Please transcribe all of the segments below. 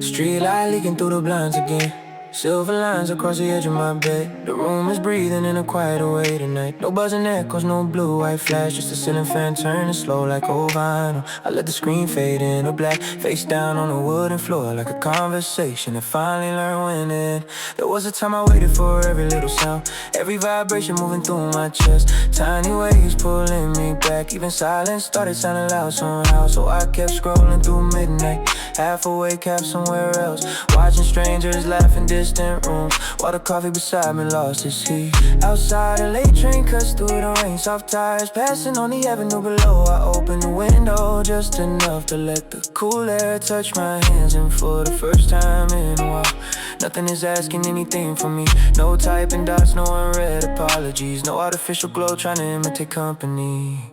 Street light leaking through the blinds again. Silver lines across the edge of my bed. The room is breathing in a quieter way tonight. No buzzing echoes, no blue white flash. Just a ceiling fan turning slow like old vinyl. I let the screen fade into black. Face down on the wooden floor like a conversation that finally learned when it. There was a time I waited for every little sound, every vibration moving through my chest. Tiny waves pulling me back. Even silence started sounding loud somehow. So I kept scrolling through midnight, half awake, half somewhere else, watching strangers laughing distant rooms, while the coffee beside me lost its heat. Outside a late train cuts through the rain, soft tires passing on the avenue below. I open the window just enough to let the cool air touch my hands, and for the first time in a while, nothing is asking anything from me. No typing dots, no unread apologies, no artificial glow trying to imitate company.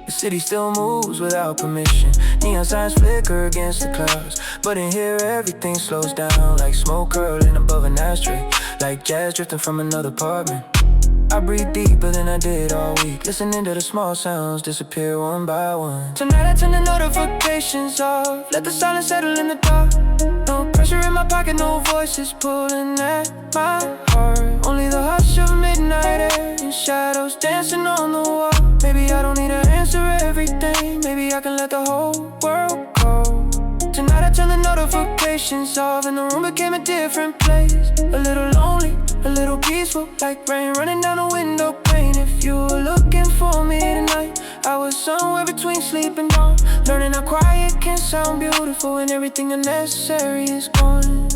The city still moves without permission. Neon signs flicker against the clouds, but in here everything slows down, like smoke curling above an ashtray, like jazz drifting from another apartment. I breathe deeper than I did all week, listening to the small sounds disappear one by one. Tonight I turn the notifications off, let the silence settle in the dark. No pressure in my pocket, no voices pulling at my heart. Only the hush of midnight air and shadows dancing on the wall. Maybe I don't need to answer everything, maybe I can let the whole world go. Tonight I turn the notifications off and the room became a different place. A little lonely, a little peaceful, like rain running down the window pane. If you were looking for me tonight, I was somewhere between sleep and dawn, learning how quiet can sound beautiful when everything unnecessary is gone.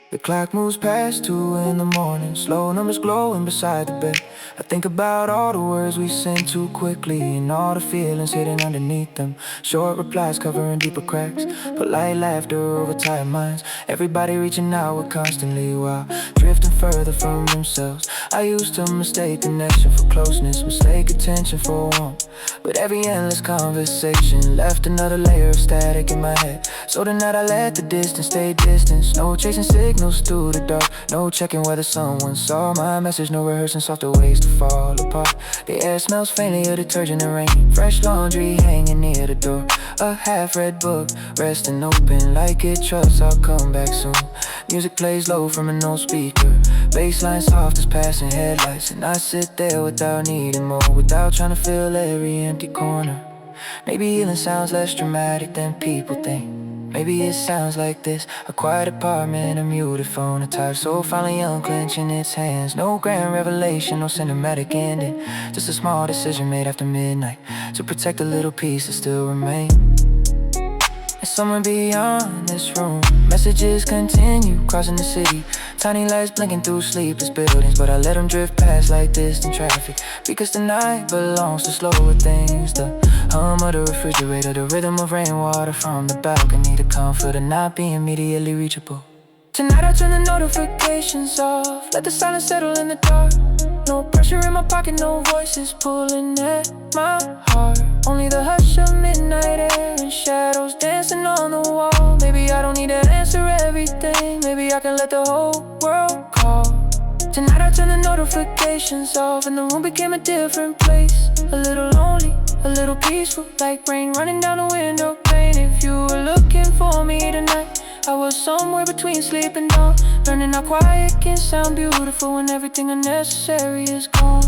The clock moves past 2 in the morning, slow numbers glowing beside the bed. I think about all the words we sent too quickly, and all the feelings hidden underneath them. Short replies covering deeper cracks, polite laughter over tired minds. Everybody reaching outward constantly while drifting further from themselves. I used to mistake connection for closeness, mistake attention for warmth, but every endless conversation left another layer of static in my head. So tonight I let the distance stay distance. No chasing signals through the dark, no checking whether someone saw my message, no rehearsing softer ways to fall apart. The air smells faintly of detergent and rain, fresh laundry hanging near the door. A half-read book resting open like it trusts I'll come back soon. Music plays low from an old speaker, bassline soft as passing headlights, and I sit there without needing more, without trying to fill every empty corner. Maybe healing sounds less dramatic than people think. Maybe it sounds like this: a quiet apartment, a muted phone, a tired soul finally unclenching its hands. No grand revelation, no cinematic ending, just a small decision made after midnight to protect a little piece that still remains. And somewhere beyond this room, messages continue crossing the city, tiny lights blinking through sleepless buildings, but I let them drift past like distant traffic, because the night belongs to slower things. The hum of the refrigerator, the rhythm of rainwater from the balcony, the comfort of not being immediately reachable. Tonight I turn the notifications off, let the silence settle in the dark. No pressure in my pocket, no voices pulling at my heart. Only the hush of midnight air and shadows dancing on the wall. Maybe I don't need to answer everything, maybe I can let the whole world call. Tonight I turn the notifications off and the room became a different place. A little lonely, a little peaceful, like rain running down the window pane. If you were looking for me tonight, I was somewhere between sleep and dawn, learning how quiet can sound beautiful when everything unnecessary is gone.